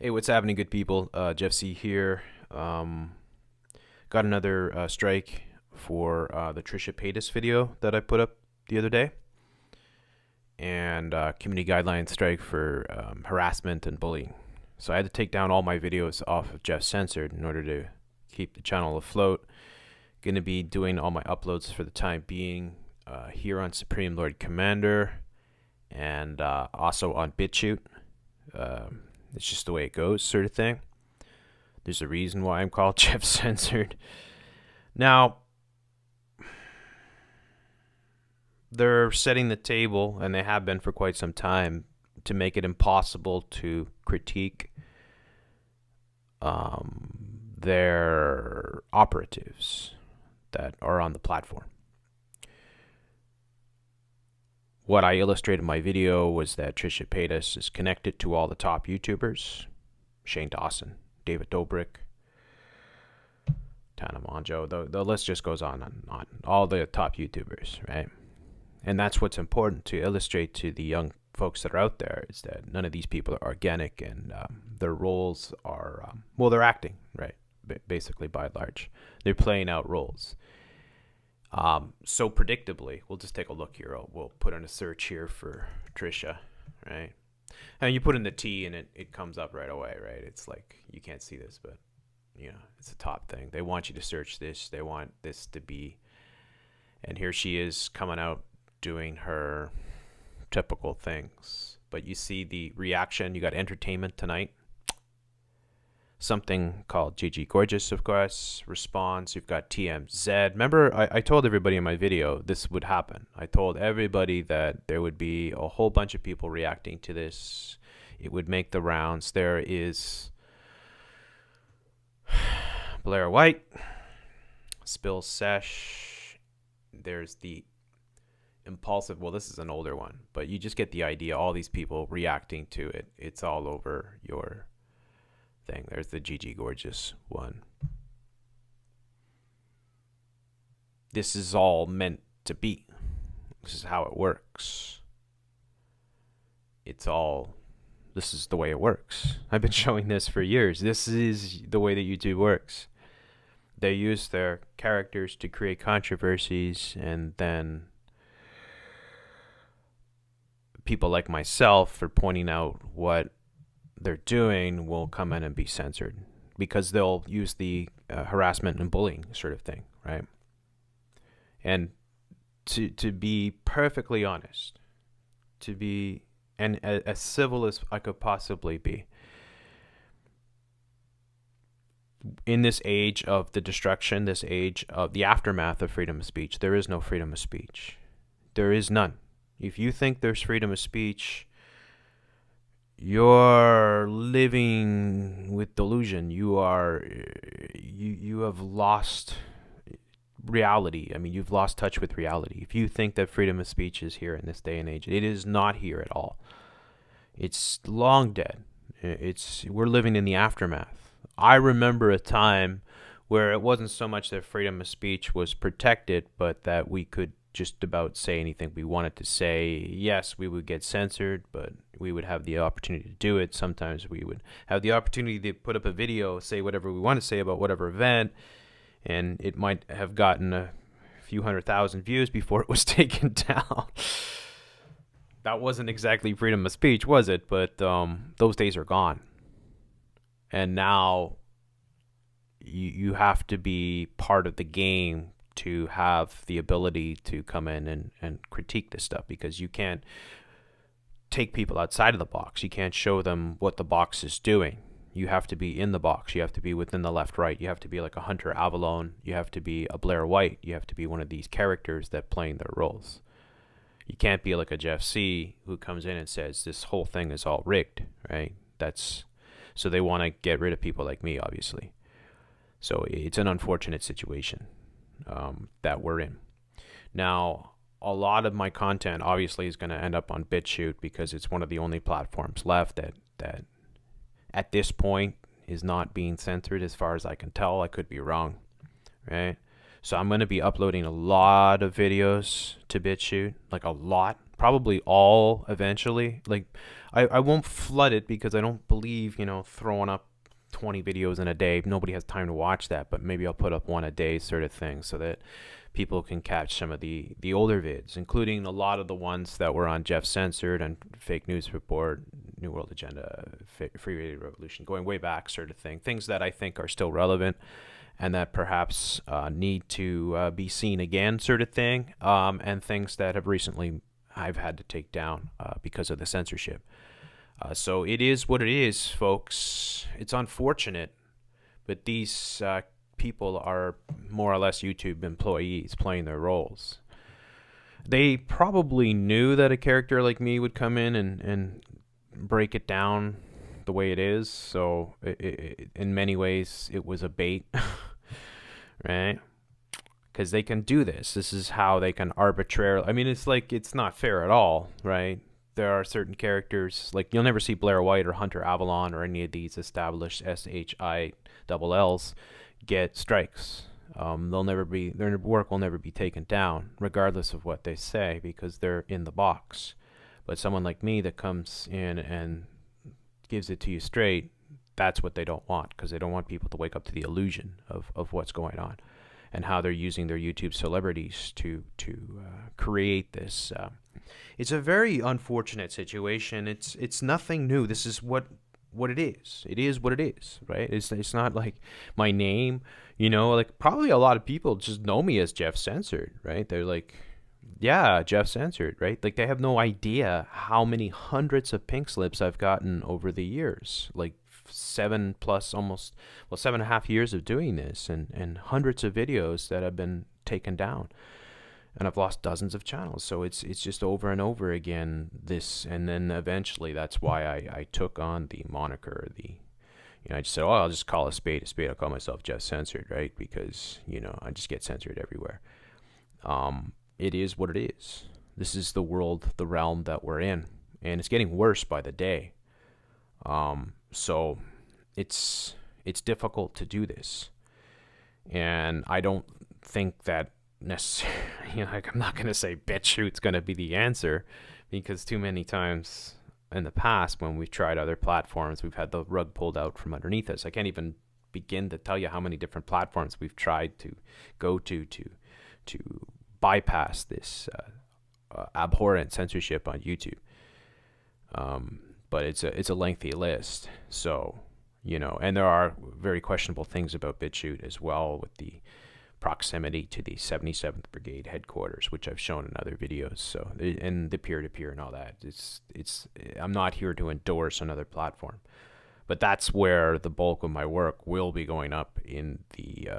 Hey, what's happening, good people? Jeff C here. Got another strike for the Trisha Paytas video that I put up the other day, and community guideline strike for harassment and bullying. So I had to take down all my videos off of Jeff Censored in order to keep the channel afloat. Going to be doing all my uploads for the time being here on Supreme Lord Commander and also on BitChute. It's just the way it goes, sort of thing. There's a reason why I'm called Jeff Censored. Now, they're setting the table, and they have been for quite some time, to make it impossible to critique their operatives that are on the platform. What I illustrated in my video was that Trisha Paytas is connected to all the top YouTubers. Shane Dawson, David Dobrik, Tana Monjo, the list just goes on and on. All the top YouTubers, right? And that's what's important to illustrate to the young folks that are out there, is that none of these people are organic, and their roles are, well, they're acting, right? Basically, by and large. They're playing out roles. So predictably, we'll just take a look here. We'll put in a search here for Trisha, right? And you put in the T and it comes up right away, right? It's like, you can't see this, but you know, it's a top thing. They want you to search this. They want this to be, and here she is coming out doing her typical things. But you see the reaction. You got Entertainment Tonight. Something called GG Gorgeous, of course, response. You've got TMZ. Remember, I told everybody in my video this would happen. I told everybody that there would be a whole bunch of people reacting to this. It would make the rounds. There is Blair White, Spill Sesh. There's the Impulsive. Well, this is an older one, but you just get the idea. All these people reacting to it. It's all over your thing. There's the GG Gorgeous one. This is all meant to be. This is how it works. This is the way it works. I've been showing this for years. This is the way that YouTube works. They use their characters to create controversies, and then people like myself, for pointing out what they're doing, will come in and be censored because they'll use the harassment and bullying sort of thing, right? And to be perfectly honest, to be as civil as I could possibly be, in this age of the destruction, this age of the aftermath of freedom of speech, there is no freedom of speech. There is none. If you think there's freedom of speech, you're living with delusion. You have lost reality. I mean, you've lost touch with reality. If you think that freedom of speech is here in this day and age, it is not here at all. It's long dead. We're living in the aftermath. I remember a time where it wasn't so much that freedom of speech was protected, but that we could just about say anything we wanted to say. Yes, we would get censored, but we would have the opportunity to do it. Sometimes we would have the opportunity to put up a video, say whatever we want to say about whatever event, and it might have gotten a few 100,000 views before it was taken down. That wasn't exactly freedom of speech, was it? But those days are gone. And now you have to be part of the game to have the ability to come in and critique this stuff, because you can't take people outside of the box. You can't show them what the box is doing. You have to be in the box. You have to be within the left, right. You have to be like a Hunter Avalon. You have to be a Blair White. You have to be one of these characters that playing their roles. You can't be like a Jeff C who comes in and says this whole thing is all rigged, right? So they want to get rid of people like me, obviously. So it's an unfortunate situation that we're in. Now, a lot of my content obviously is going to end up on BitChute, because it's one of the only platforms left that at this point is not being censored, as far as I can tell. I could be wrong, right? So I'm going to be uploading a lot of videos to BitChute, like a lot, probably all eventually. Like, I won't flood it because I don't believe, throwing up 20 videos in a day. Nobody has time to watch that, but maybe I'll put up one a day sort of thing so that people can catch some of the older vids, including a lot of the ones that were on Jeff Censored and Fake News Report, New World Agenda, Free Radio Revolution, going way back sort of thing. Things that I think are still relevant and that perhaps need to be seen again sort of thing, and things that have recently I've had to take down because of the censorship. So it is what it is, folks. It's unfortunate, but these people are more or less YouTube employees playing their roles. They probably knew that a character like me would come in and break it down the way it is. So in many ways, it was a bait, right? Because they can do this. This is how they can arbitrarily. I mean, it's like it's not fair at all, right? There are certain characters, like you'll never see Blair White or Hunter Avalon or any of these established SHILLs get strikes. Their work will never be taken down, regardless of what they say, because they're in the box. But someone like me that comes in and gives it to you straight, that's what they don't want, because they don't want people to wake up to the illusion of what's going on and how they're using their YouTube celebrities to create this. It's a very unfortunate situation. It's nothing new. This is what it is. It is what it is, right? It's not like my name, like probably a lot of people just know me as Jeff Censored, right? They're like, yeah, Jeff Censored, right? Like they have no idea how many hundreds of pink slips I've gotten over the years, like 7.5 years of doing this, and hundreds of videos that have been taken down. And I've lost dozens of channels. So it's just over and over again this. And then eventually that's why I took on the moniker, I just said, I'll just call a spade a spade. I'll call myself Jeff Censored, right? Because, I just get censored everywhere. It is what it is. This is the world, the realm that we're in. And it's getting worse by the day. So it's difficult to do this. And I don't think that necessarily, like I'm not going to say BitChute's going to be the answer, because too many times in the past when we've tried other platforms, we've had the rug pulled out from underneath us. I can't even begin to tell you how many different platforms we've tried to go to bypass this abhorrent censorship on YouTube. But it's a lengthy list. So, and there are very questionable things about BitChute as well, with the proximity to the 77th Brigade headquarters, which I've shown in other videos. So, and the peer-to-peer and all that. I'm not here to endorse another platform, but that's where the bulk of my work will be going up in the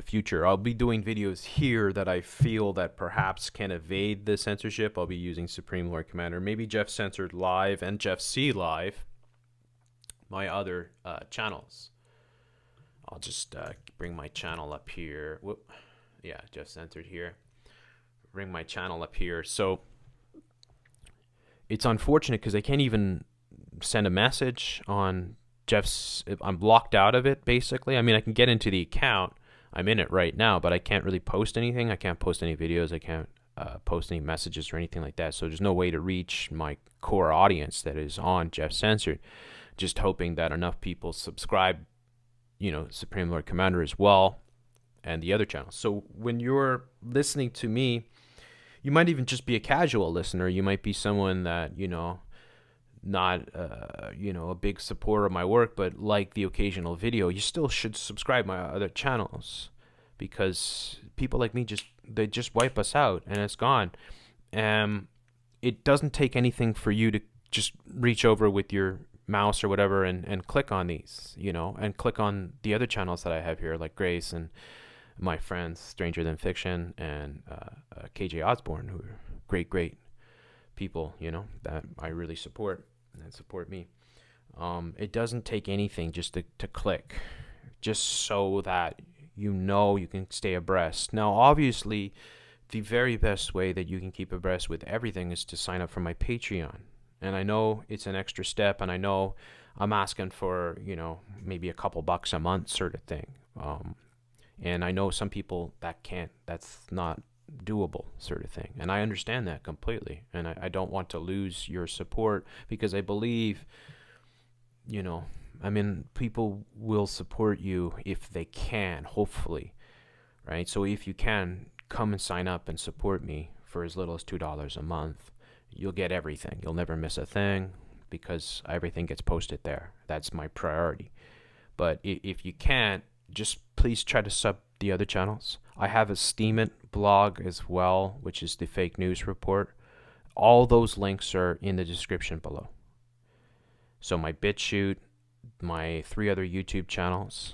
future. I'll be doing videos here that I feel that perhaps can evade the censorship. I'll be using Supreme Lord Commander, maybe Jeff Censored Live and Jeff C Live, my other channels. I'll just bring my channel up here. Whoop. Yeah, Jeff Censored here. Bring my channel up here. So it's unfortunate because I can't even send a message on Jeff's. I'm locked out of it, basically. I mean, I can get into the account. I'm in it right now, but I can't really post anything. I can't post any videos. I can't post any messages or anything like that. So there's no way to reach my core audience that is on Jeff Censored. Just hoping that enough people subscribe, Supreme Lord Commander as well, and the other channels. So when you're listening to me, you might even just be a casual listener. You might be someone that, not, a big supporter of my work, but like the occasional video. You still should subscribe my other channels, because people like me they just wipe us out and it's gone. It doesn't take anything for you to just reach over with your mouse or whatever and click on these, and click on the other channels that I have here, like Grace and my friends Stranger Than Fiction and KJ Osborne, who are great people, that I really support and support me. It doesn't take anything just to click, just so that you can stay abreast. Now, obviously, the very best way that you can keep abreast with everything is to sign up for my Patreon. And I know it's an extra step, and I know I'm asking for, maybe a couple bucks a month sort of thing. And I know some people that's not doable sort of thing. And I understand that completely. And I don't want to lose your support because I believe, you know, I mean, people will support you if they can, hopefully, right? So if you can, come and sign up and support me for as little as $2 a month. You'll get everything. You'll never miss a thing because everything gets posted there. That's my priority. But if you can't, just please try to sub the other channels. I have a Steam It blog as well, which is the fake news report. All those links are in the description below. So my BitChute, my 3 other YouTube channels.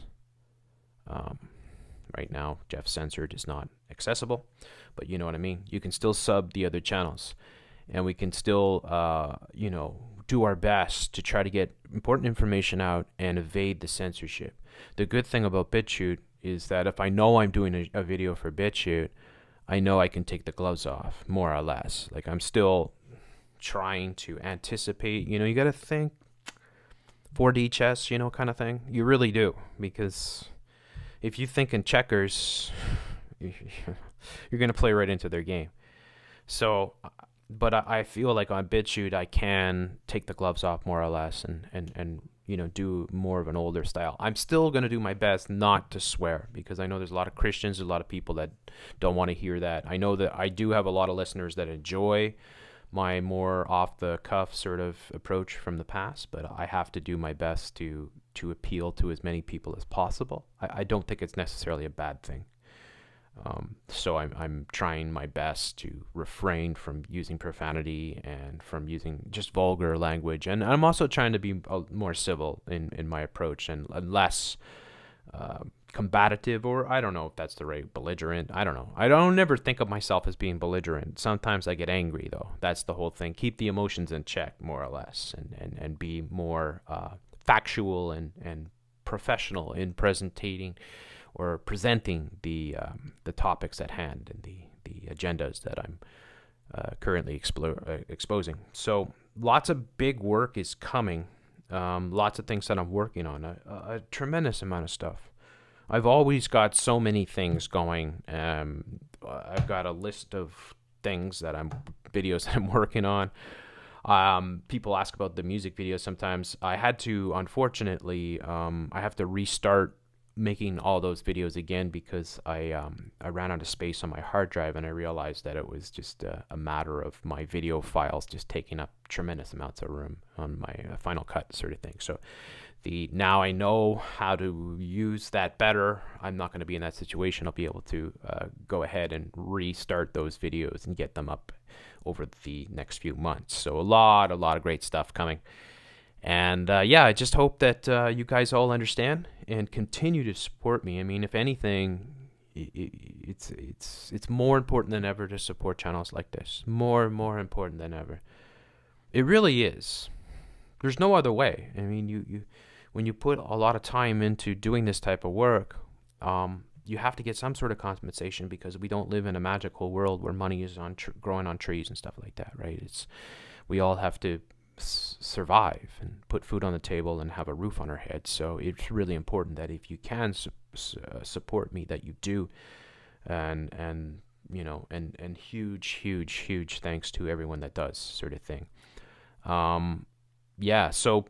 Right now, Jeff Censored is not accessible, but you know what I mean. You can still sub the other channels, and we can still, do our best to try to get important information out and evade the censorship. The good thing about BitChute is that if I know I'm doing a video for BitChute, I know I can take the gloves off, more or less. Like, I'm still trying to anticipate, you got to think 4D chess, kind of thing. You really do, because if you think in checkers, you're going to play right into their game. So, but I feel like on BitChute, I can take the gloves off more or less and do more of an older style. I'm still going to do my best not to swear, because I know there's a lot of Christians, a lot of people that don't want to hear that. I know that I do have a lot of listeners that enjoy my more off-the-cuff sort of approach from the past, but I have to do my best to appeal to as many people as possible. I don't think it's necessarily a bad thing. So I'm trying my best to refrain from using profanity and from using just vulgar language. And I'm also trying to be more civil in my approach and less combative, or I don't know if that's the right, belligerent. I don't know. I don't never think of myself as being belligerent. Sometimes I get angry, though. That's the whole thing. Keep the emotions in check, more or less, and be more factual and professional in presenting the topics at hand and the agendas that I'm currently exposing. So lots of big work is coming. Lots of things that I'm working on. A tremendous amount of stuff. I've always got so many things going. I've got a list of things videos that I'm working on. People ask about the music videos sometimes. I had to, unfortunately, I have to restart making all those videos again because I ran out of space on my hard drive, and I realized that it was just a matter of my video files just taking up tremendous amounts of room on my Final Cut sort of thing. So now I know how to use that better. I'm not going to be in that situation. I'll be able to go ahead and restart those videos and get them up over the next few months. So a lot of great stuff coming. And I just hope that you guys all understand and continue to support me. I mean, if anything, it's more important than ever to support channels like this. More important than ever. It really is. There's no other way. I mean, you when you put a lot of time into doing this type of work, you have to get some sort of compensation, because we don't live in a magical world where money is growing on trees and stuff like that, right? We all have to survive and put food on the table and have a roof on our heads. So it's really important that if you can support me, that you do. And huge thanks to everyone that does, sort of thing. So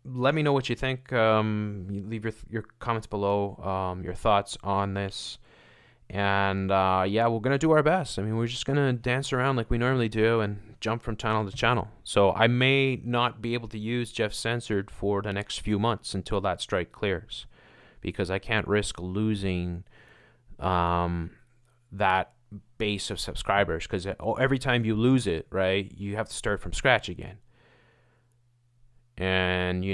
let me know what you think. You leave your comments below, your thoughts on this. And we're going to do our best. I mean, we're just going to dance around like we normally do and jump from channel to channel. So I may not be able to use Jeff Censored for the next few months until that strike clears, because I can't risk losing that base of subscribers, because every time you lose it, right, you have to start from scratch again. And,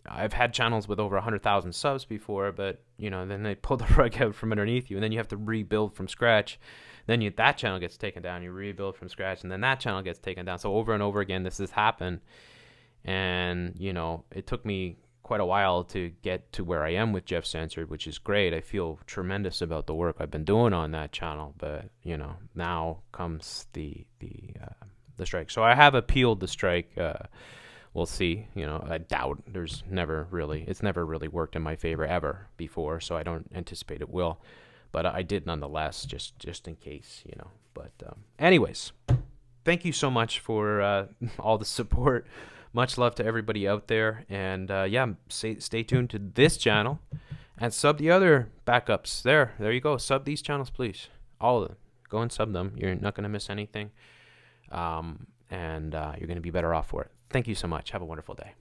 I've had channels with over 100,000 subs before, but, then they pull the rug out from underneath you, and then you have to rebuild from scratch. Then that channel gets taken down, you rebuild from scratch, and then that channel gets taken down. So over and over again, this has happened. And, it took me quite a while to get to where I am with Jeff Censored, which is great. I feel tremendous about the work I've been doing on that channel, but, now comes the strike. So I have appealed the strike. We'll see. I doubt it's never really worked in my favor ever before, so I don't anticipate it will. but I did nonetheless, just in case, you know. But anyways, thank you so much for all the support. Much love to everybody out there, and yeah, stay tuned to this channel and sub the other backups. There you go. Sub these channels, please. All of them. Go and sub them. You're not going to miss anything, and you're going to be better off for it. Thank you so much. Have a wonderful day.